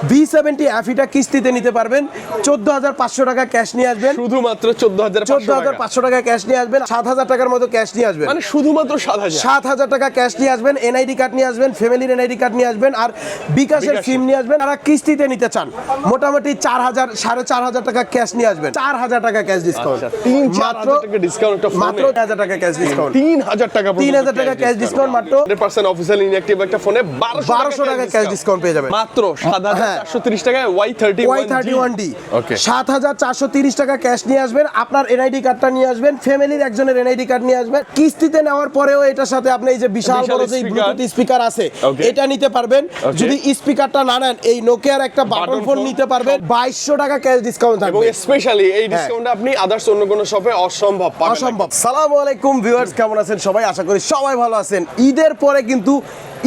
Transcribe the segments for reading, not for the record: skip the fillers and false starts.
V70 অ্যাফিটা কিস্তিতে নিতে পারবেন 14,500 টাকা ক্যাশ নিয়ে আসবেন। শুধুমাত্র 14,500 টাকা ক্যাশ নিয়ে আসবেন, 7,000 টাকার মতো ক্যাশ নিয়ে আসবেন। মানে শুধুমাত্র 7,000 টাকা ক্যাশ নিয়ে আসবেন, এনআইডি কার্ড নিয়ে আসবেন, ফ্যামিলির এনআইডি কার্ড নিয়ে আসবেন, আর বিকাশের সিম নিয়ে আসবেন। আর কিস্তিতে নিতে চান মোটামুটি 4,000 4,500 টাকা ক্যাশ নিয়ে আসবেন। 4,000 টাকা ক্যাশ ডিসকাউন্ট, মাত্র ডিসকাউন্ট মাত্র 1,000 টাকা ক্যাশ ডিসকাউন্ট, 3,000 টাকা 3,000 টাকা ক্যাশ ডিসকাউন্ট, মাত্র 100% অফিশিয়াল ইনঅ্যাক্টিভ একটা ফোনে 1,200 টাকা ক্যাশ ডিসকাউন্ট পেয়ে যাবেন। মাত্র 7,430 টাকায় Y31D ওকে 7,430 টাকা ক্যাশ নিয়ে আসবেন। আপনার এনআইডি কার্ডটা নিয়ে আসবেন, ফ্যামিলির একজনের এনআইডি কার্ড নিয়ে আসবেন। কিস্তিতে নেওয়ার পরেও এটার সাথে আপনি এই যে বিশাল বড় যে ব্লুটুথ স্পিকার আছে এটা নিতে পারবেন। যদি স্পিকারটা না নেন এই নোকিয়ার একটা বাটন ফোন নিতে পারবেন। 2,200 টাকা ক্যাশ ডিসকাউন্ট থাকবে এবং স্পেশালি এই ডিসকাউন্টটা আপনি আদার্স অন্য কোনো শপে অসম্ভব পাবেন। অসম্ভব। আসসালামু আলাইকুম ভিউয়ার্স, কেমন আছেন সবাই? আশা করি সবাই ভালো আছেন। ঈদের পরে কিন্তু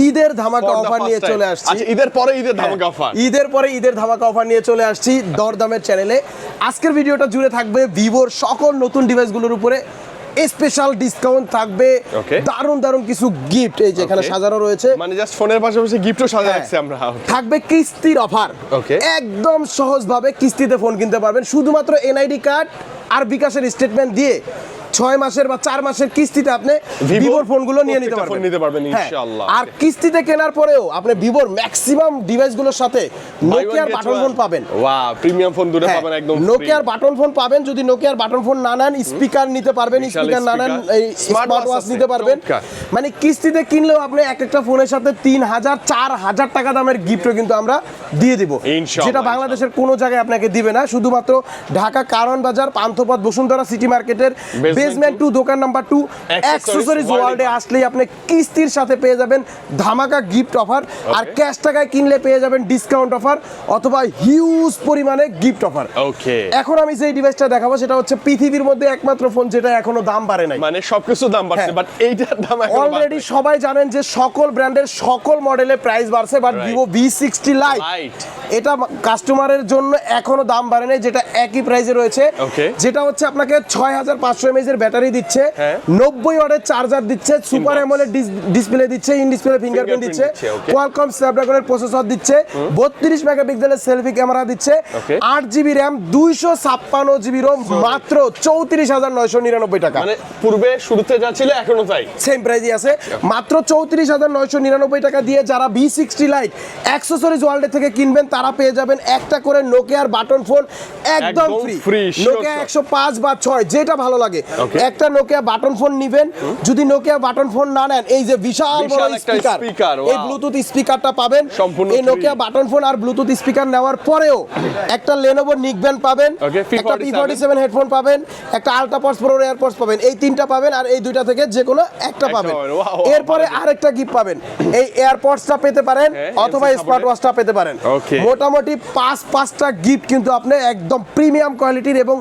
ঈদের ধামাকা অফার নিয়ে চলে আসছি। আচ্ছা, ঈদের পরে ঈদের ধামাকা অফার, ঈদের পরে ঈদের ধামাকা অফার নিয়ে চলে আসছি দরদামের চ্যানেলে। আজকের ভিডিওটা জুড়ে থাকবে ভিভোর সকল নতুন ডিভাইসগুলোর উপরে স্পেশাল ডিসকাউন্ট থাকবে, দারুণ দারুণ কিছু গিফট এই যে এখানে সাজানো রয়েছে। মানে জাস্ট ফোনের পাশাপাশি গিফটও সাজিয়ে রাখছি আমরা। থাকবে কিস্তির অফার, একদম সহজভাবে কিস্তিতে ফোন কিনতে পারবেন শুধুমাত্র এনআইডি কার্ড আর বিকাশের স্টেটমেন্ট দিয়ে 6 মাসের বা 4 মাসের কিস্তিতে আপনি ভিভোর ফোনগুলো নিয়ে নিতে পারবেন ইনশাআল্লাহ। আর কিস্তিতে কেনার পরেও আপনি ভিভোর ম্যাক্সিমাম ডিভাইসগুলোর সাথে নোকিয়ার বাটন ফোন পাবেন। ওয়াও, প্রিমিয়াম ফোন দুটো পাবেন একদম ফ্রি। নোকিয়ার বাটন ফোন পাবেন। যদি নোকিয়ার বাটন ফোন না নেন স্পিকার নিতে পারবেন, স্পিকার না নেন এই স্মার্ট ওয়াচ নিতে পারবেন। মানে কিস্তিতে কিনলেও আপনি একটা ফোনের সাথে 3,000 4,000 টাকা দামের গিফটও কিন্তু আমরা দিয়ে দিব, যেটা বাংলাদেশের কোনো জায়গায় আপনাকে দিবে না। শুধুমাত্র ঢাকা কারণ বাজার, পান্থপথ, বসুন্ধরা সিটি মার্কেটের বেসমেন্ট 2 দোকান নাম্বার 2 অ্যাকসেসরিজ ওয়ার্ল্ডে আসলেই আপনি কিস্তির সাথে পেয়ে যাবেন ধামাকা গিফট অফার। আর ক্যাশ টাকায় কিনলে পেয়ে যাবেন ডিসকাউন্ট অফার অথবা হিউজ পরিমাণে গিফট অফার। এখন আমি যে ডিভাইসটা দেখাবো সেটা হচ্ছে পৃথিবীর মধ্যে একমাত্র ফোন যেটা এখনো দাম বাড়ে নাই। মানে সবকিছু দাম বাড়ছে বাট এইটার দাম এখনো অলরেডি সবাই জানেন যে সকল ব্র্যান্ডের সকল মডেলের প্রাইস বাড়ছে, বাট ভিভো V60 লাইট এটা কাস্টমারের জন্য এখনো দাম বাড়ে নাই, যেটা একই প্রাইসে রয়েছে। যেটা হচ্ছে আপনাকে 6,500 mAh এর ব্যাটারি দিচ্ছে, 90 ওয়াটের চার্জার দিচ্ছে, সুপার অ্যামোলেড ডিসপ্লে দিচ্ছে, ইন ডিসপ্লে ফিঙ্গারপ্রিন্ট দিচ্ছে, কোয়ালকম স্ন্যাপড্রাগনের প্রসেসর দিচ্ছে, 32 মেগাপিক্সেলের সেলফি ক্যামেরা দিচ্ছে, 8GB RAM 256GB ROM মাত্র 34,999 টাকা। মানে পূর্বে শুরুতে যা ছিল এখনো তাই সেম প্রাইসই আছে, মাত্র 34,999 টাকা দিয়ে যারা V60 লাইট অ্যাকসেসরিজ ওয়ার্ল্ড থেকে কিনবেন তারা পেয়ে যাবেন একটা করে নোকিয়ার বাটন ফোন একদম ফ্রি। নোকিয়া 105 বা 6 যেটা ভালো লাগে একটা নোকিয়া বাটন ফোন নিবেন। যদি নোকিয়া বাটন ফোন না নেন এই যে বিশাল বড় স্পিকার, এই ব্লুটুথ স্পিকারটা পাবেন। এই নোকিয়া বাটন ফোন আর ব্লুটুথ স্পিকার নেওয়ার পরেও একটা লেনোভো নিকব্যান্ড পাবেন, একটা P47 হেডফোন পাবেন, একটা আল্ট্রাপডস প্রো এয়ারপডস পাবেন। এই তিনটা পাবেন আর এই দুইটা থেকে যে কোনো একটা পাবেন। এরপরে আরেকটা গিফট পাবেন, এই এয়ারপডসটা পেতে পারেন অথবা স্মার্ট ওয়াচটা পেতে পারেন। মোটামুটি 5টা গিফট কিন্তু আপনি একদম প্রিমিয়াম কোয়ালিটির এবং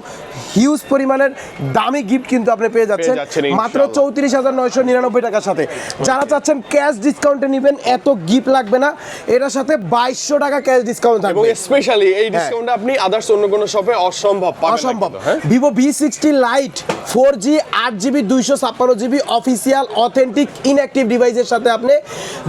হিউজ পরিমাণের দামি গিফট কিন্তু আপনি পেয়ে যাচ্ছেন মাত্র 34,999 টাকার সাথে। যারা চাচ্ছেন ক্যাশ ডিসকাউন্টে নেবেন এত গিফট লাগবে না, এটার সাথে 2,200 টাকা ক্যাশ ডিসকাউন্ট থাকবে এবং স্পেশালি এই ডিসকাউন্টটা আপনি আদার্স অন্য কোনো শপে অসম্ভব পাবেন। অসম্ভব। Vivo V60 light 4G 8GB 256GB official authentic inactive ডিভাইসের সাথে আপনি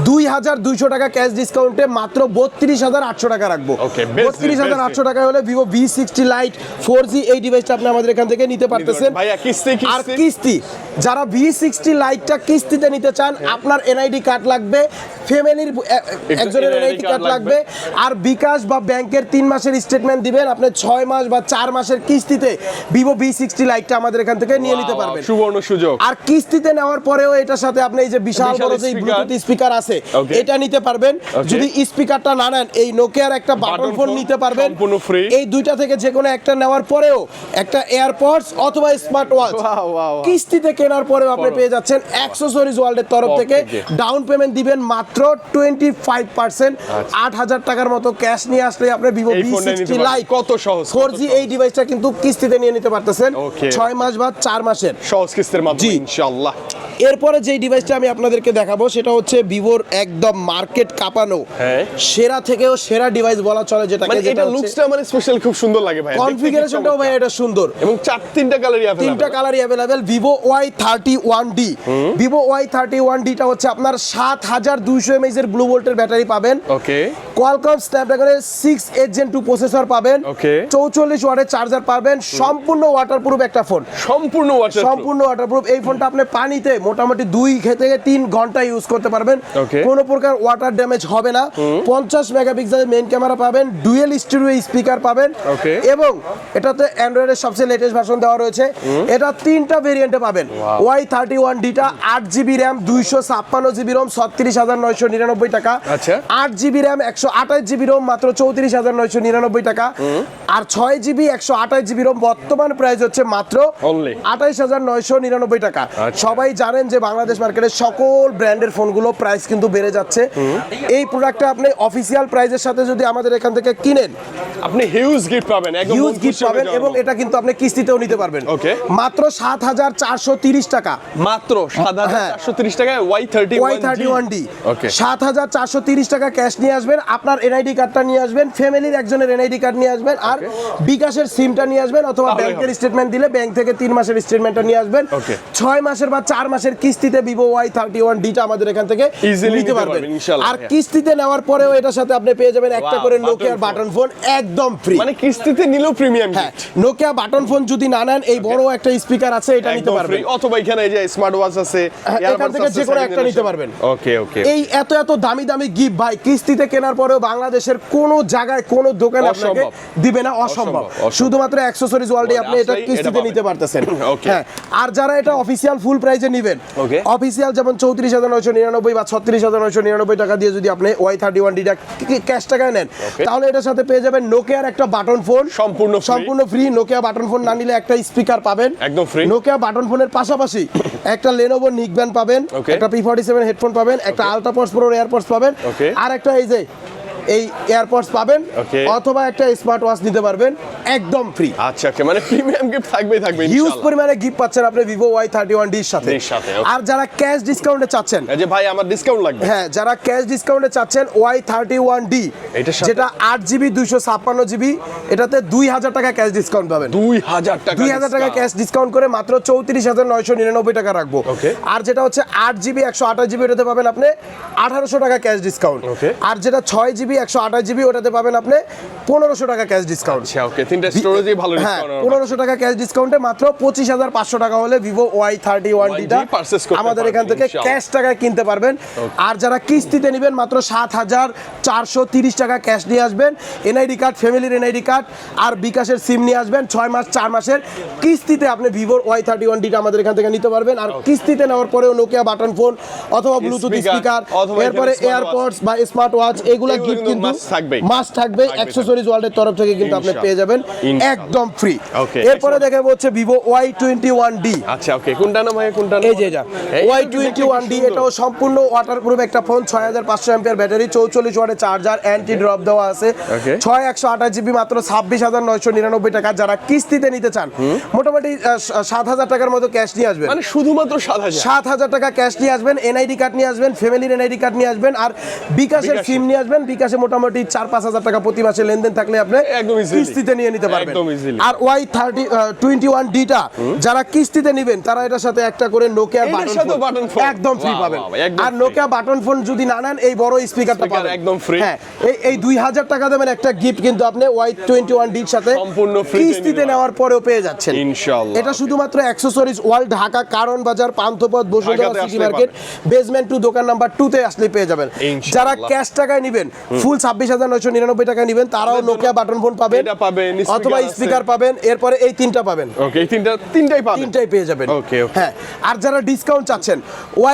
2,200 টাকা ক্যাশ ডিসকাউন্টে মাত্র 32,800 টাকা রাখবো। 32,800 টাকা হলে ভিভো V60 লাইট 4G এই ডিভাইসটা আপনি আমাদের এখান থেকে নিতে পারতেছেন। আর কিস্তি যারা V60 লাইটটা কিস্তিতে নিতে চান আপনার এনআইডি কার্ড লাগবে, ফ্যামিলির একজনের এনআইডি কার্ড লাগবে, আর বিকাশ বা ব্যাংকের 3 মাসের স্টেটমেন্ট দিবেন। আপনি 6 মাস বা 4 মাসের কিস্তিতে ভিভো V60 লাইটটা আমাদের এখান থেকে নিয়ে নিতে পারবেন। সুবর্ণ সুযোগ। আর কিস্তিতে নেওয়ার পরেও এটার সাথে আপনি এই যে বিশাল বড় যে ব্লুটুথ স্পিকার আছে এটা নিতে পারবেন। যদি স্পিকারটা না নেন এই নোকিয়ার একটা বাটন ফোন নিতে পারবেন সম্পূর্ণ ফ্রি। এই দুইটা থেকে যে কোনো একটা নেওয়ার পরেও একটা এয়ারপডস অথবা স্মার্ট ওয়াচ কিস্তিতে কেনার পরেও আপনি পেয়ে যাচ্ছেন অ্যাকসেসরিজ ওয়ার্ল্ডের তরফ থেকে। ডাউন পেমেন্ট দিবেন মাত্র 25%, 8,000 টাকার মতো ক্যাশ নিয়ে আসলে আপনি ভিভো V60 লাইট কত সহজ 4G এই ডিভাইসটা কিন্তু কিস্তিতে নিয়ে নিতে পারতেছেন 6 মাস বা 4 মাসের সহজ কিস্তির মাধ্যমে ইনশাআল্লাহ। এরপরে যেই ডিভাইসটা আমি আপনাদেরকে দেখাবো সেটা হচ্ছে ভিভোর একদম মার্কেট কাঁপানো হ্যাঁ সেরা থেকেও সেরা ডিভাইস বলা চলে যেটাকে, মানে যেটা এটা লুকসটা মানে স্পেশাল খুব সুন্দর লাগে ভাই, কনফিগারেশনটাও ভাই এটা সুন্দর এবং তিনটা কালারই अवेलेबल, তিনটা কালারই available. Vivo Y31D, Vivo Y31D টা হচ্ছে আপনার 7200 mAh এর ব্লু ভোল্টের ব্যাটারি পাবেন। ওকে Qualcomm Snapdragon 6 Gen 2 প্রসেসর পাবেন। Okay. 44 ওয়াটের চার্জার পাবেন। সম্পূর্ণ ওয়াটারপ্রুফ একটা ফোন, সম্পূর্ণ ওয়াটারপ্রুফ। এই ফোনটা আপনি পানিতে মোটামুটি 2 থেকে 3 ঘন্টা ইউজ করতে পারবেন, Okay. কোনো প্রকার ওয়াটার ড্যামেজ হবে না। 50 মেগাপিক্সেলের মেইন ক্যামেরা পাবেন, ডুয়েল স্টিরিও স্পিকার পাবেন, Okay. এবং এটাতে অ্যান্ড্রয়েডের সবচেয়ে লেটেস্ট ভার্সন দেওয়া রয়েছে। এটা তিনটা ভেরিয়েন্টে পাবেন। Y31D টা 8GB RAM 256GB ROM 36999 টাকা। আচ্ছা। 8GB RAM 128GB ROM মাত্র 34999 টাকা। আর 6GB 128GB ROM বর্তমান প্রাইস হচ্ছে মাত্র Only 28999 টাকা। আচ্ছা। সবাই জানেন যে বাংলাদেশ মার্কেটের সকল ব্র্যান্ডের ফোনগুলো প্রাইস কিন্তু বেড়ে যাচ্ছে। এই প্রোডাক্টটা আপনি অফিসিয়াল প্রাইসের সাথে যদি আমাদের এখান থেকে কিনেন, আপনি হিউজ গিফট পাবেন, একদম হিউজ গিফট পাবেন, এবং এটা কিন্তু আপনি কিস্তিতেও নিতে পারবেন। Okay. মাত্র 7430 টাকা, মাত্র 7430 টাকায় Y31D। ওকে 7430 টাকা ক্যাশ নিয়ে আসবেন, আপনার এনআইডি কার্ডটা নিয়ে আসবেন, ফ্যামিলির একজনের এনআইডি কার্ড নিয়ে আসবেন, আর বিকাশের সিমটা নিয়ে আসবেন, অথবা তাহলেই ব্যাংকের হবে। স্টেটমেন্ট দিলে ব্যাংক থেকে 3 মাসের স্টেটমেন্টটা নিয়ে আসবেন। Okay. 6 মাসের বা 4 মাসের কিস্তিতে Vivo Y31D টা আমাদের এখান থেকে Easily নিতে নিতে পারবেন। পারবেন, ইনশাআল্লাহ। আর কিস্তিতে নেওয়ার পরেও এটার সাথে আপনি পেয়ে যাবেন একটা Wow, করে button নোকিয়ার phone। বাটন ফোন একদম ফ্রি। মানে কিস্তিতে নিলেও প্রিমিয়াম হ্যাঁ, নোকিয়া বাটন ফোন যদি না নেন, এই বড় একটা স্পিকার আছে, এটা নিতে একদম পারবেন। ফ্রি, অথবা এখানে এই যে স্মার্ট ওয়াচ আছে, এখান থেকে যে কোনো একটা নিতে পারবেন। ওকে ওকে এই এত এত দামি দামি গিফট ভাই কিস্তিতে কেনার পরেও বাংলাদেশের কোনো জায়গায় কোনো দোকানে আপনাকে অসম্ভব। দিবে না, অসম্ভব। অসম্ভব। শুধুমাত্র অ্যাকসেসরিজ ওয়ার্ল্ডে আপনি এটা আসলেই কিস্তিতে এটা পাবেন। নিতে পারতেছেন। Okay. হ্যাঁ, আর যারা এটা অফিসিয়াল ফুল প্রাইসে নেবেন, Okay. অফিসিয়াল যেমন 34999 বা 36999 টাকা দিয়ে যদি আপনি Y31D টা ক্যাশ টাকায় নেন, Okay. তাহলে এটার সাথে পেয়ে যাবেন নোকিয়ার একটা বাটন ফোন সম্পূর্ণ ফ্রি। নোকিয়া বাটন ফোন না নিলে একটা স্পিকার পাবেন একদম free। নোকিয়া বাটন ফোনের পাশাপাশি একটা লেনোভো নিকব্যান্ড পাবেন, Okay. একটা P47 হেডফোন পাবেন, একটা আলট্রাপডস প্রো এয়ারপডস পাবেন, Okay. আর একটা এই এয়ারপডস পাবেন, Okay. অথবা একটা স্মার্ট ওয়াচ নিতে পারবেন একদম ফ্রি। আচ্ছা ওকে, মানে প্রিমিয়াম গিফট থাকবে হিউজ ইনশাআল্লাহ। পরিমাণে গিফট পাচ্ছেন আপনি Vivo Y31D এর সাথে। এর সাথে, okay. আর যারা ক্যাশ ডিসকাউন্টে চাচ্ছেন, এই যে ভাই আমার ডিসকাউন্ট লাগবে, হ্যাঁ, যারা ক্যাশ ডিসকাউন্টে চাচ্ছেন Y31D, এটার সাথে? যেটা 8GB 256GB, এটাতে 2000 টাকা ক্যাশ ডিসকাউন্ট পাবেন। 2000 টাকা 2000 টাকা ক্যাশ ডিসকাউন্ট করে মাত্র 34999 টাকা রাখবো। Okay. আর যেটা হচ্ছে 8GB 128GB, ওটাতে পাবেন আপনি 1800 টাকা ক্যাশ ডিসকাউন্ট। Okay. আর যেটা 6GB 128GB, ওটাতে পাবেন আপনি 1500 টাকা ক্যাশ ডিসকাউন্ট। আচ্ছা ওকে, তিনটা স্টোরেজই ভালো হ্যাঁ, ডিসকাউন্ট। 1500 টাকা ক্যাশ ডিসকাউন্টে মাত্র 25500 টাকা হলে Vivo Y31D টা purchase করতে আমাদের পারবেন, এখান থেকে ইনশাআল্লাহ। ক্যাশ টাকায় কিনতে পারবেন। আর যারা কিস্তিতে নেবেন, মাত্র 7430 টাকা ক্যাশ নিয়ে আসবেন, এনআইডি কার্ড, ফ্যামিলির এনআইডি কার্ড, আর বিকাশের সিম নিয়ে আসবেন। 6 মাস 4 মাসের কিস্তিতে আপনি Vivo Y31D টা আমাদের এখান থেকে নিতে পারবেন। আর কিস্তিতে নেওয়ার পরেও নোকিয়া বাটন ফোন অথবা ব্লুটুথ Speaker, স্পিকার, অথবা এরপরে এখানে এয়ারপডস বা স্মার্ট ওয়াচ, এগুলা এগুলো গিফট কিন্তু কিন্তু must থাকবেই। মাস্ট থাকবে। অ্যাকসেসরিজ ওয়ার্ল্ডের তরফ থেকে কিন্তু আপনি পেয়ে যাবেন একদম ফ্রি। Okay. এরপরে দেখাবো হচ্ছে Vivo Y21D। আচ্ছা ওকে, কোনটা না ভাই, কোনটা না? এই যে এটা এই Y21D, এটাও সম্পূর্ণ ওয়াটারপ্রুফ একটা ফোন, 6500 এমপিআর ব্যাটারি, 44 ওয়াটের চার্জার, অ্যান্টি ড্রপ দেওয়া আছে। Okay. 6128GB মাত্র 26999 টাকা। যারা কিস্তিতে নিতে চান, মোটামুটি 7000 টাকার মতো ক্যাশ নিয়ে আসবেন। মানে শুধুমাত্র 7000। 7000 টাকা ক্যাশ নিয়ে আসবেন, এনআইডি কার্ড নিয়ে আসবেন, ফ্যামিলির এনআইডি কার্ড নিয়ে আসবেন, আর বিকাশের বিকাশে। সিম নিয়ে আসবেন। বিকাশে মোটামুটি 4-5 টাকা প্রতি মাসে লেনদেন থাকলে আপনি একদম easily। কিস্তিতে নিয়ে নিতে পারবেন। একদম easily। আর Y21D টা যারা কিস্তিতে নেবেন, তারা এটার সাথে একটা করে নোকিয়ার এটার বাটন সাথেও button ফোন phone। একদম ফ্রি Wow, পাবেন। wow, একদম আর free। নোকিয়া বাটন ফোন যদি না নেন, এই বড় স্পিকারটা Speaker পাবেন একদম free। হ্যাঁ, এই 2000 টাকা দেবেন একটা গিফট কিন্তু আপনি Y21D এর সাথে সম্পূর্ণ free তে কিস্তিতে নিতে নেওয়ার পরেও পেয়ে যাচ্ছেন ইনশাআল্লাহ। এটা শুধুমাত্র অ্যাকসেসরিজ ওয়ার্ল্ড, ঢাকা কারণ বাজার, পান্থপথ, বসুন্ধরা ঢাকাতে সিটি আসলেই মার্কেট, বেসমেন্ট 2 দোকান নাম্বার 2 তে আসলে পেয়ে যাবেন। ইনশাআল্লাহ। যারা ক্যাশ টাকায় নেবেন, ফুল 26999 টাকা নেবেন, তারাও নোকিয়া বাটন ফোন পাবেন, এটা পাবেন, অথবা speaker আছে। স্পিকার পাবেন। এরপরে এই তিনটা পাবেন, ওকে, এই তিনটাই পাবেন। তিনটাই পেয়ে যাবেন। Okay, okay. হ্যাঁ, আর যারা ডিসকাউন্ট চাচ্ছেন,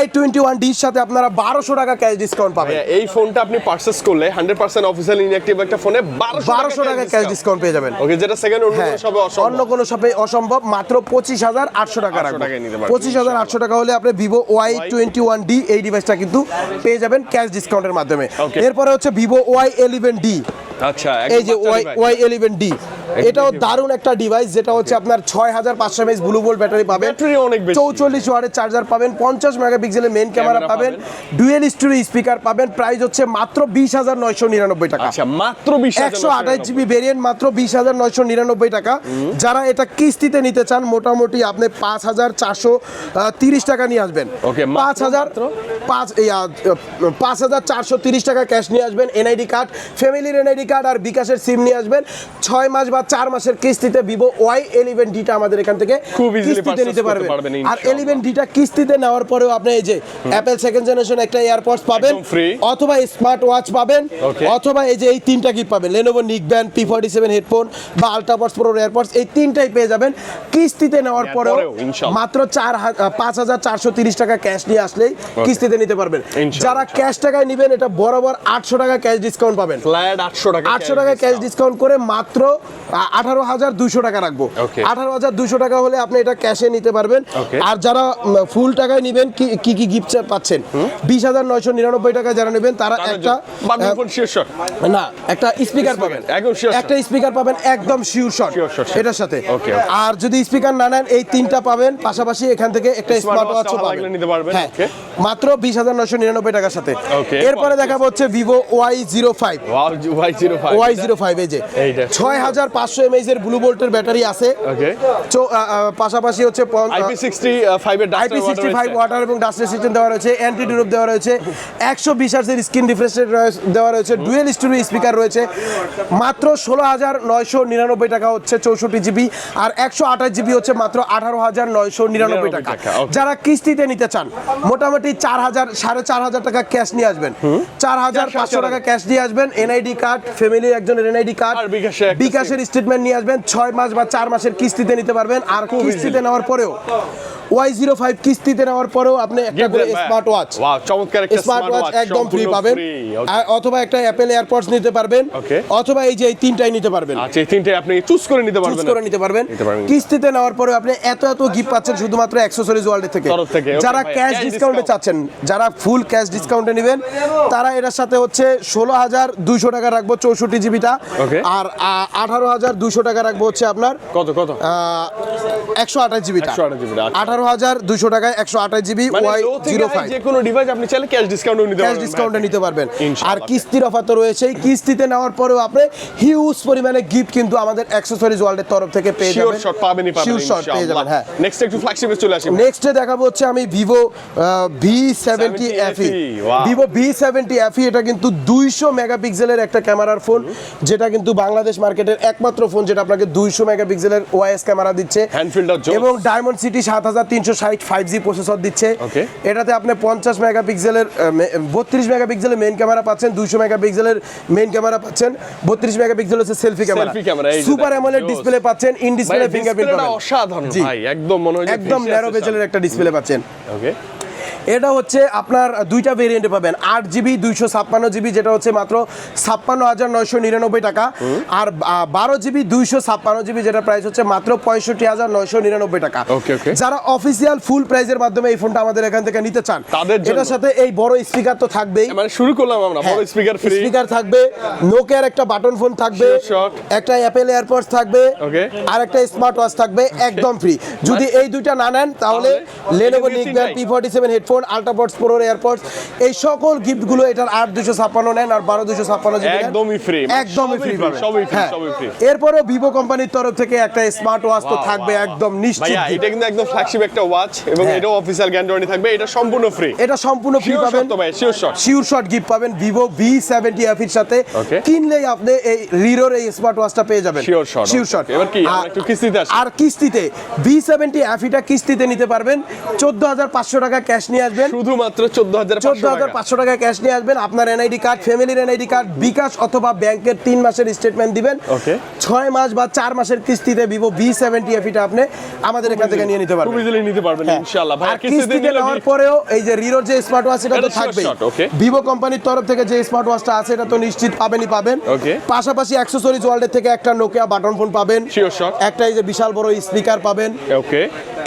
Y21D এর সাথে আপনারা 1200 টাকা ক্যাশ ডিসকাউন্ট পাবেন। ভাইয়া, এই ফোনটা আপনি পারচেজ করলে 100% অফিশিয়াল ইনঅ্যাক্টিভ একটা ফোনে 1200 টাকা ক্যাশ ডিসকাউন্ট পেয়ে যাবেন। ওকে, যেটা সেকেন্ড অন্য হ্যাঁ, কোনো সবে অন্য অসম্ভব। কোনো শপে অসম্ভব। মাত্র 25800 টাকা 800 রাখবেন। টাকায় নিতে পারবেন, 25800 টাকা হলে আপনি Vivo Y21D এই ডিভাইসটা কিন্তু পেয়ে যাবেন ক্যাশ ডিসকাউন্টের মাধ্যমে। Okay. এরপরে হচ্ছে Vivo Y11D। আচ্ছা, এই যে Y11D এটাও দারুণ একটা ডিভাইস, যেটা হচ্ছে আপনার 6500 mAh ব্লু ভোল্ট ব্যাটারি পাবেন, ব্যাটারি অনেক বেশি, 44 ওয়াটের চার্জার পাবেন, 50 মেগাপিক্সেলের মেইন ক্যামেরা পাবেন, ডুয়েল স্টোরেজ স্পিকার পাবেন। প্রাইস হচ্ছে মাত্র 20,999 টাকা। আচ্ছা, মাত্র 20,999 128 জিবি ভেরিয়েন্ট মাত্র 20,999 টাকা। যারা এটা কিস্তিতে নিতে চান মোটামুটি আপনি 5,430 টাকা নিয়ে আসবেন। ওকে, 5,430 টাকা ক্যাশ নিয়ে আসবেন, এনআইডি কার্ড, ফ্যামিলির এনআইডি কার্ড আর বিকাশের সিম নিয়ে আসবেন। 6 মাস বা 4 মাসের কিস্তিতে ভিভো Y11D-টা আমাদের এখান থেকে খুব easily কিস্তিতে নিতে purchase করতে পারবেন। পারবেন আর ইনশাআল্লাহ। 11D-টা কিস্তিতে নেওয়ার পরেও আপনি এই যে অ্যাপল সেকেন্ড জেনারেশন একটা এয়ারপডস পাবেন, একদম free। অথবা স্মার্ট ওয়াচ পাবেন, Okay। অথবা এই যে এই তিনটা গিফট পাবেন, Lenovo Nickband P47 হেডফোন বা আল্ট্রাবক্স প্রো এয়ারপডস, এই তিনটাই পেয়ে যাবেন কিস্তিতে নেওয়ার পরেও। ইনশাআল্লাহ। মাত্র 5,430 টাকা ক্যাশ নিয়ে আসলেই কিস্তিতে নিতে পারবেন। ইনশাআল্লাহ। যারা ক্যাশ টাকায় নেবেন এটা বরাবর 800 টাকা ক্যাশ ডিসকাউন্ট পাবেন। ফ্ল্যাট 800 টাকা, 800 টাকা ক্যাশ ডিসকাউন্ট করে মাত্র 18,200 টাকা রাখবো। Okay। 18,200 টাকা হলে আপনি এটা ক্যাশে নিতে পারবেন। Okay। আর যারা ফুল টাকায় নেবেন কি কি গিফট পাচ্ছেন, 20,999 টাকা যারা নেবেন তারা একটা বাটন ফোন শিওর শট, না একটা স্পিকার পাবেন, একদম sure shot। একটা স্পিকার পাবেন একদম শিওর শট Sure shot, এটার সাথে। Okay। আর যদি স্পিকার না নেন এই তিনটা পাবেন, পাশাপাশি এখান থেকে একটা Smart স্মার্ট watch ওয়াচও ভালো পাবেন। লাগলে নিতে পারবেন। হ্যাঁ, Okay। মাত্র 20,999 টাকার সাথে। Okay। এরপরে দেখাবো হচ্ছে Vivo Y05। Wow, Y05, Y05 এই যে এইটা। 6500 mAh এর ব্লু ভোল্টের ব্যাটারি আছে। ওকে। পাশাপাশি হচ্ছে IP65 এর ডাস্টার IP65 ওয়াটার এবং ডাস্ট রেসিস্ট্যান্ট দেওয়া রয়েছে, অ্যান্টি ড্রপ দেওয়া রয়েছে, 120 হার্টজের স্ক্রিন রিফ্রেশ রেট দেওয়া রয়েছে, ডুয়েল স্টোরেজ স্পিকার রয়েছে। মাত্র 16,999 টাকা হচ্ছে 64 জিবি, আর 128 জিবি হচ্ছে মাত্র 18,999 টাকা। Okay। যারা কিস্তিতে নিতে চান মোটামুটি 4,500 টাকা ক্যাশ নিয়ে আসবেন, 4,500 টাকা ক্যাশ দিয়ে আসবেন, এনআইডি কার্ড, ফ্যামিলির একজনের এনআইডি কার্ড, আর বিকাশের স্টেটমেন্ট নিয়ে আসবেন। 6 মাস বা 4 মাসের কিস্তিতে নিতে পারবেন। আর কিস্তিতে নেওয়ার পরেও Y05 কিস্তিতে নেওয়ার পরেও আপনি একটা করে স্মার্ট ওয়াচ, ওয়াও, চমৎকার একটা স্মার্ট ওয়াচ একদম ফ্রি পাবেন। আর অথবা একটা অ্যাপল এয়ারপডস নিতে পারবেন, Okay। অথবা এই যে এই তিনটাই নিতে পারবেন, আচ্ছা, এই তিনটে আপনি চুজ করে নিতে চুজ পারবেন। করে নিতে পারবেন। কিস্তিতে নেওয়ার পরে আপনি এত গিফট পাচ্ছেন শুধুমাত্র অ্যাক্সেসরিজ ওয়ার্ল্ড থেকে। তরফ থেকে। Okay, যারা ভাই, ক্যাশ cash ডিসকাউন্টে discount। চাচ্ছেন, যারা ফুল ক্যাশ ডিসকাউন্টে নেবেন তারা এটার সাথে হচ্ছে 16,200 টাকা রাখবো 64 জিবিটা। Okay। আর 18,200 টাকা রাখবো হচ্ছে আপনার কত 128 জিবিটা। 128 জিবিটা, আচ্ছা। 18,200 টাকায় 128 জিবি মানে low থেকে high Y05 যে কোনো ডিভাইস আপনি চাইলে ক্যাশ ডিসকাউন্টও নিতে ক্যাশ পারবেন। ডিসকাউন্টে নিতে পারবেন। ইনশাআল্লাহ। আর কিস্তির অফার তো রয়েছেই, কিস্তিতে নেওয়ার পরেও আপনি হিউজ পরিমাণে গিফট কিন্তু আমাদের অ্যাক্সেসরিজ ওয়ার্ল্ডের তরফ থেকে পেয়ে শিওর যাবেন। শট পাবেনই পাবেন শিওর শট পেয়ে যাবেন। হ্যাঁ, নেক্সট একটু ফ্ল্যাগশিপে চলে আসি। নেক্সটে দেখাবো হচ্ছে আমি Vivo V70 FE। Wow। Vivo V70 FE এটা কিন্তু 200 মেগাপিক্সেলের একটা ক্যামেরার ফোন, যেটা কিন্তু বাংলাদেশ মার্কেটের একমাত্র ফোন যেটা আপনাকে 200 মেগাপিক্সেলের ওআইএস ক্যামেরা দিচ্ছে, হ্যান্ড ফিল্টার জোস। এবং ডায়মন্ড সিটি 7360 5G প্রসেসর দিচ্ছে। Okay। এটাতে আপনি 50 মেগাপিক্সেলের 32 মেগাপিক্সেলের মেইন ক্যামেরা পাচ্ছেন, 200 মেগাপিক্সেলের মেইন ক্যামেরা পাচ্ছেন, 32 মেগাপিক্সেল হচ্ছে সেলফি ক্যামেরা, Selfie camera, এই যে সুপার দেখেন, অ্যামোলেড জোস। ডিসপ্লে পাচ্ছেন, ইন ডিসপ্লে ভাই, ফিঙ্গারপ্রিন্ট ডিসপ্লেটা পাবেন। অসাধারণ জি। ভাই, একদম মনে হয় যে একদম vicious ন্যারো system। বেজেলের একটা ডিসপ্লে পাচ্ছেন। ওকে। এটা হচ্ছে আপনার দুইটা ভেরিয়েন্টে পাবেন, 8GB 256GB, যেটা হচ্ছে মাত্র 56,999 টাকা, আর 12GB 256GB, যেটা প্রাইস হচ্ছে মাত্র 65,999 টাকা। Okay, okay। যারা অফিসিয়াল ফুল প্রাইজের মাধ্যমে এই ফোনটা আমাদের এখান থেকে নিতে চান তাদের জন্য। এটার সাথে এই বড় স্পিকার তো থাকবেই, মানে শুরু করলাম আমরা, বড় স্পিকার ফ্রি, স্পিকার থাকবে, নোকিয়ার একটা বাটন ফোন থাকবে, Sure shot। একটা অ্যাপল এয়ারপডস থাকবে, Okay। আর একটা স্মার্ট ওয়াচ থাকবে একদম ফ্রি। যদি এই দুইটা না নেন তাহলে Lenovo Nickband P47 headphone, আল্ট্রাবক্স pro AirPods, এই সকল গিফটগুলো এটার 8,256 নেন আর 12,256 জিবি একদমই free। একদমই ফ্রি পাবেন। সবই free, হ্যাঁ। সবই free। এরপরও ভিভো কোম্পানির তরফ থেকে একটা স্মার্ট ওয়াচ তো থাকবে একদম নিশ্চিত ভাইয়া, gift। এটা কিন্তু একদম ফ্ল্যাগশিপ একটা ওয়াচ, এবং হ্যাঁ। এটাও অফিসিয়াল গ্যারান্টি ওয়ারেন্টি থাকবে, এটা সম্পূর্ণ ফ্রি। এটা সম্পূর্ণ ফ্রি শিওর পাবেন। শট তো ভাই, sure shot. Sure shot gift পাবেন ভিভো V70 FE এর সাথে। Okay। কিনলেই আপনি এই রিরোর এই স্মার্ট ওয়াচটা পেয়ে যাবেন। Sure shot. Sure shot. এবার কি আমরা একটু কিস্তিতে আসি। আর কিস্তিতে V70 FE-টা কিস্তিতে নিতে পারবেন, 14,500 টাকা ক্যাশ নিয়ে আসবেন, শুধুমাত্র 14,500 টাকা। 14,500 টাকা ক্যাশ নিয়ে আসবেন, আপনার এনআইডি কার্ড, ফ্যামিলির এনআইডি কার্ড, বিকাশ অথবা ব্যাংকের 3 মাসের স্টেটমেন্ট দিবেন। Okay। 6 মাস বা 4 মাসের কিস্তিতে ভিভো V70 FE-টা আপনি আমাদের এখান থেকে নিয়ে নিতে খুব পারবেন। ইজিলি নিতে পারবেন হ্যাঁ। ইনশাআল্লাহ। ভাই, আর কিস্তিতে নেওয়ার পরেও এই যে রিরোর যে স্মার্ট ওয়াচ এটা তো এটা sure থাকবেই। shot, okay। ভিভো কোম্পানির তরফ থেকে যে স্মার্ট ওয়াচটা আছে এটা তো নিশ্চিত পাবেনই পাবেন। Okay। পাশাপাশি অ্যাক্সেসরিজ ওয়ার্ল্ডের থেকে একটা নোকিয়া বাটন ফোন পাবেন, Sure shot। একটা এই যে বিশাল বড় স্পিকার পাবেন। ওকে।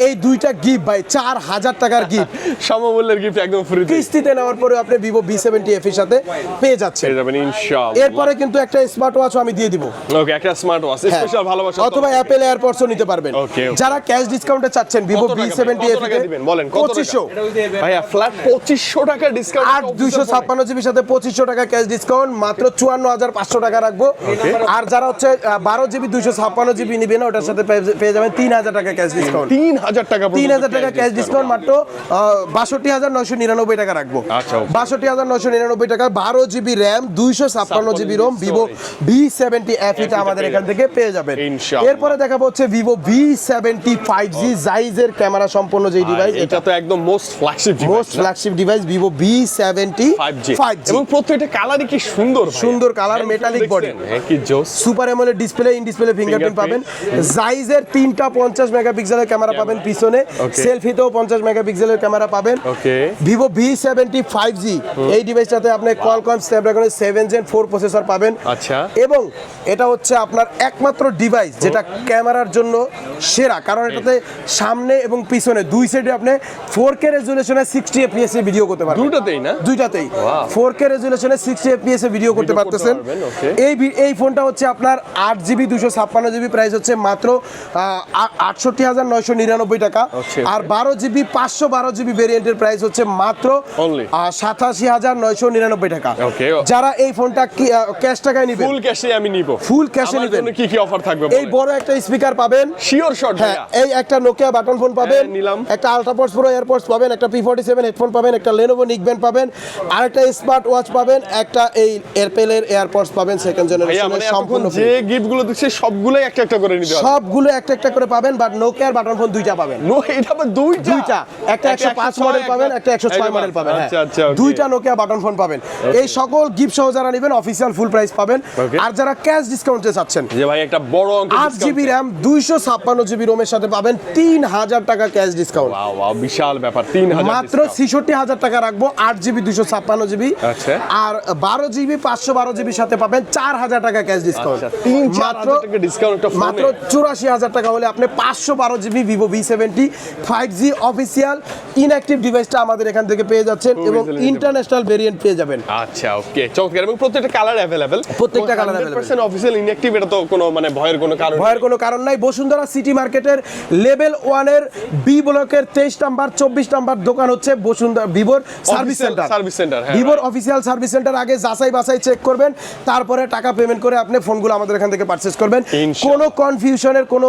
এই দুইটা গিফট ভাই 4000 টাকার গিফট, সমমূল্যের গিফট একদম ফ্রি কিস্তিতে নেওয়ার পরে আপনি ভিভো V70F এর সাথে পেয়ে যাচ্ছেন। পেয়ে যাবেন ইনশাআল্লাহ। এরপরে কিন্তু একটা স্মার্ট ওয়াচও আমি দিয়ে দিব, ওকে, একটা স্মার্ট ওয়াচ স্পেশাল ভালোবাসা, অথবা অ্যাপেল এয়ারপডসও নিতে পারবেন। Okay, okay. যারা ক্যাশ ডিসকাউন্টে চাচ্ছেন ভিভো V70F কত টাকা দিবেন বলেন, কত টাকা? 2500 ভাইয়া ফ্ল্যাট 2500 টাকা ডিসকাউন্ট, 8256 জিবির সাথে 2500 টাকা ক্যাশ ডিসকাউন্ট, মাত্র 54500 টাকা রাখবো। আর যারা হচ্ছে 12 জিবি 256 জিবি নিবেন ওটার সাথে পেয়ে যাবেন 3000 টাকা ক্যাশ ডিসকাউন্ট। 3000 টাকা, 3000 টাকা ক্যাশ ডিসকাউন্ট, মাত্র 62999 টাকা রাখবো। আচ্ছা, okay. 62999 টাকা, 12 GB RAM 256 GB ROM, Vivo V70F এটা আমাদের এখান থেকে পেয়ে যাবেন। ইনশাআল্লাহ। এরপরে দেখাবো হচ্ছে ভিভো V70 5G জাইজের ক্যামেরা সম্পন্ন যে ডিভাইস, এটা তো একদম most flagship most flagship device Vivo V70 5G এবং প্রত্যেকটা কালারই কি সুন্দর ভাই। সুন্দর কালার, মেটালিক বডি, হ্যাঁ কি জোস। Super AMOLED display, in display fingerprint পাবেন। জাইজের 3টা 50 মেগাপিক্সেলের ক্যামেরা পাবেন পিছনে, সেলফিতেও 50 মেগাপিক্সেলের ক্যামেরা পাবেন। ওকে, ভিভো V70 5G এই ডিভাইসটাতে আপনি কোয়ালকম স্ন্যাপড্রাগন 7 Gen 4 প্রসেসর পাবেন। আচ্ছা, এবং এটা হচ্ছে আপনার একমাত্র ডিভাইস যেটা ক্যামেরার জন্য সেরা, কারণ এটাতে সামনে এবং পিছনে দুই সাইডে আপনি 4K রেজুলেশনে 60 fps এ ভিডিও করতে পারবেন। দুটোতেই না? দুইটাতেই Wow. 4K রেজুলেশনে 60 fps এ ভিডিও করতে পারতেছেন। পারবেন, okay. এই ফোনটা হচ্ছে আপনার 8GB 256GB, প্রাইস হচ্ছে মাত্র 68999 টাকা। Okay. আর 12GB 512GB ভেরিয়েন্টের প্রাইস হচ্ছে মাত্র Only 87999 টাকা। Okay. যারা এই ফোনটা ক্যাশ টাকায় নেবেন, ফুল ক্যাশে আমি নিব, ফুল ক্যাশে আমার নেবেন, জন্য কি কি অফার থাকবে এই বড় একটা স্পিকার পাবেন, শিওর শট হ্যাঁ, ভাইয়া। এই একটা নোকিয়া বাটন ফোন পাবেন, হ্যাঁ, নিলাম। একটা আলট্রাপডস প্রো এয়ারপডস পাবেন, একটা P47 হেডফোন পাবেন, একটা লেনোভো নিকব্যান্ড পাবেন, আর একটা স্মার্ট ওয়াচ পাবেন, একটা এই এয়ারপেলের এয়ারপডস পাবেন সেকেন্ড ভাইয়া মানে জেনারেশনের এতক্ষণ সম্পূর্ণ যে গিফট গুলো দিচ্ছে সবগুলোই একটা একটা করে নিতে হবে। সবগুলো একটা একটা করে পাবেন, বাট নোকিয়ার বাটন ফোন দুইটা পাবেন। নো, এটা আবার দুইটা, একটা 105 মডেল পাবেন, একটা 106 মডেল পাবেন। আচ্ছা আচ্ছা, okay. দুইটা নোকিয়া বাটন ফোন পাবেন। এই সকল গিফট সহ যারা নেবেন অফিসিয়াল ফুল প্রাইস পাবেন। Okay. আর যারা ক্যাশ ডিসকাউন্টে চাচ্ছেন, যে ভাই একটা বড় অঙ্কের 8GB র্যাম 256GB রোমের সাথে পাবেন 3000 টাকা ক্যাশ ডিসকাউন্ট। ওয়াও ওয়াও, বিশাল ব্যাপার, 3000 মাত্র 66000 টাকা রাখবো, 8GB 256GB। আচ্ছা। আর 12GB 512GB সাথে পাবেন 4000 টাকা ক্যাশ ডিসকাউন্ট। আচ্ছা, 3-4000 টাকা ডিসকাউন্ট একটা ফোনে। মাত্র 84000 টাকা হলে আপনি 512GB Vivo V70 5G official inactive ডিভাইসটা আমাদের এখান থেকে পেয়ে যাচ্ছেন এবং easily নিতে ইন্টারন্যাশনাল ভেরিয়েন্ট পেয়ে যাবেন। আচ্ছা, ওকে, চমৎকার। এবং প্রত্যেকটা কালার अवेलेबल, প্রত্যেকটা কালার अवेलेबल। 100% অফিশিয়াল ইনঅ্যাক্টিভ, এটা তো কোনো মানে ভয়ের কোনো কারণ নেই। ভয়ের কোনো কারণ নাই। বসুন্ধরা সিটি মার্কেটের লেভেল 1 এর বি ব্লকের 23 নাম্বার 24 নাম্বার দোকান হচ্ছে বসুন্ধরা ভিভোর সার্ভিস সেন্টার। সার্ভিস সেন্টার, হ্যাঁ, ভিভোর অফিসিয়াল সার্ভিস সেন্টার, আগে যাচাই বাছাই চেক করবেন, তারপরে টাকা পেমেন্ট করে আপনি ফোনগুলো আমাদের এখান থেকে পারচেজ করবেন। ইনশাআল্লাহ। কোনো কনফিউশনের কোনো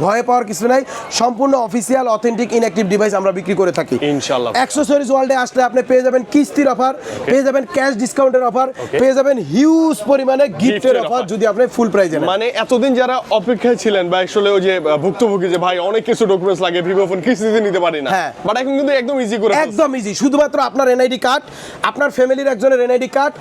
ভয় পাওয়ার কিছু নাই, সম্পূর্ণ অফিসিয়াল অথেন্টিক ইনঅ্যাক্টিভ ডিভাইস আমরা বিক্রি করে থাকি। ইনশাআল্লাহ। অ্যাক্সেসরিজ ওয়ার্ল্ডে আসলে আপনি পেয়ে যাবেন কিস্তির অফার, পেয়ে যাবেন ক্যাশ ডিসকাউন্টের অফার, পেয়ে যাবেন হিউজ পরিমাণে গিফটের অফার যদি আপনি ফুল প্রাইজে নেন। মানে এতদিন যারা অপেক্ষায় ছিলেন বা আসলে ওই যে ভুক্তভোগী, যে ভাই অনেক কিছু ডকুমেন্টস লাগে, ভিভো ফোন কিস্তিতে নিতে পারি না, হ্যাঁ। বাট এখন কিন্তু একদম ইজি করে একদম ইজি, শুধুমাত্র আপনার এনআইডি কার্ড, আপনার ফ্যামিলির একজনের এনআইডি কার্ড,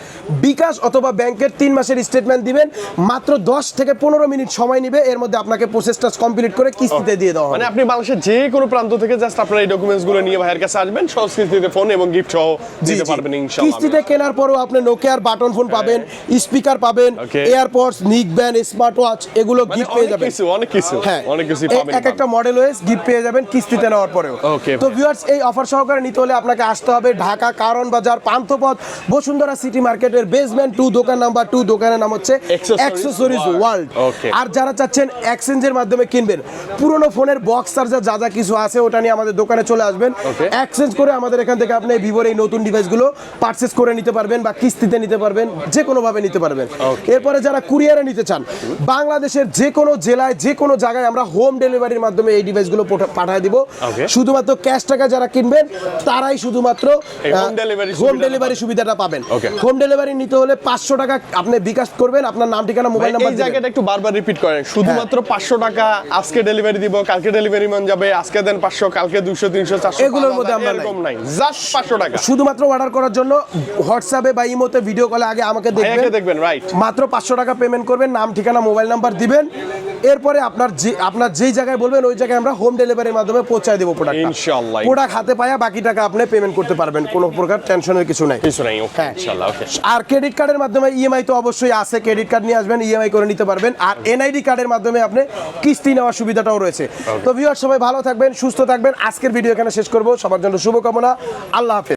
বিকাশ অথবা ব্যাংকের 3 মাসের স্টেটমেন্ট দিবেন, মাত্র 10 থেকে 15 মিনিট সময় নেবে, এর মধ্যে আপনাকে প্রসেসটা কমপ্লিট করে কিস্তিতে দিয়ে দেওয়া হবে। মানে আপনি বাংলাদেশের যে কোনো প্রান্ত থেকে জাস্ট আপনার এই ডকুমেন্টস গুলো নিয়ে ভাইয়ের কাছে আসবেন, সব কিস্তিতে ফোন এবং গিফট সহ দিতে পারবেন ইনশাআল্লাহ। কিস্তিতে কেনার পরেও আপনি নোকিয়ার বাটন ফোন পাবেন, স্পিকার পাবেন, Okay. AirPods, neckband, smart watch এগুলো মানে গিফট পেয়ে অনেক যাবেন। কিছু, অনেক কিছু, হ্যাঁ, অনেক কিছু পাবেন। এক একটা মডেল ওয়েস গিফট পেয়ে যাবেন কিস্তিতে নেওয়ার পরেও। Okay, তো ভাই। ভিউয়ার্স, এই অফার সহকারে নিতে হলে আপনাকে আসতে হবে ঢাকা কারণ বাজার পান্থপথ বসুন্ধরা সিটি মার্কেটের বেসমেন্ট 2 দোকান নাম্বার 2, দোকানের নাম হচ্ছে অ্যাক্সেসরিজ ওয়ার্ল্ড। Okay. আর যারা চাচ্ছেন এক্সচেঞ্জের মাধ্যমে কিনবেন, পুরনো ফোনের বক্স চার্জার যা যা কিছু আছে ওটা নিয়ে আমাদের দোকানে চলে আসবেন, Okay. এক্সচেঞ্জ করে আমাদের এখান থেকে আপনি ভিভোর এই নতুন ডিভাইসগুলো পারচেজ করে নিতে পারবেন বা কিস্তিতে নিতে পারবেন, যে কোনো ভাবে নিতে পারবেন। Okay. এরপরে যারা কুরিয়ারে নিতে চান, বাংলাদেশের যে কোনো জেলায় যে কোনো জায়গায় আমরা হোম ডেলিভারির মাধ্যমে এই ডিভাইসগুলো পাঠিয়ে দিব। Okay. শুধুমাত্র ক্যাশ টাকা যারা কিনবেন তারাই শুধুমাত্র এই home delivery হোম সুবিধাটা ডেলিভারি সুবিধাটা পাবেন। Okay. হোম ডেলিভারি নিতে হলে 500 টাকা আপনি বিকাশ করবেন, আপনার নাম ঠিকানা মোবাইল ভাই, নাম্বার এই দিবেন। জায়গাটা একটু বারবার রিপিট করেন, শুধুমাত্র 500 টাকা আজকে ডেলিভারি দিব, কালকে ডেলিভারি ম্যান যাবে, আজকে দেন 500, কালকে 200, 300, 400, এগুলোর মধ্যে আমরা এরকম নাই, জাস্ট 500 টাকা। শুধুমাত্র অর্ডার করার জন্য হোয়াটসঅ্যাপে বা ইমোতে ভিডিও কলে আগে আমাকে ভাইয়াকে দেখবেন, দেখবেন, রাইট। মাত্র 500 টাকা পেমেন্ট করবেন, নাম ঠিকানা মোবাইল নাম্বার দিবেন, এরপরে আপনার যেই জায়গায় বলবেন ওই জায়গায় আমরা হোম ডেলিভারির মাধ্যমে পৌঁছায় দেবো প্রোডাক্ট। ইনশাআল্লাহ। প্রোডাক্ট হাতে পায়া বাকি টাকা আপনি পেমেন্ট করতে পারবেন, কোনো প্রকার টেনশনের কিছু নাই। ওকে ইনশাআল্লাহ। ওকে। আর ক্রেডিট কার্ডের মাধ্যমে ইএমআই তো অবশ্যই আছে, ক্রেডিট কার্ড নিয়ে আসবেন, ইএমআই করে নিতে পারবেন। আর এনআইডি কার্ডের মাধ্যমে আপনি কিস্তি নেওয়ার সুবিধাটাও রয়েছে। তো ভিউয়ার সবাই ভালো থাকবেন, সুস্থ থাকবেন। আজকের ভিডিও এখানে শেষ করব। সবার জন্য শুভকামনা। আল্লাহ হাফেজ।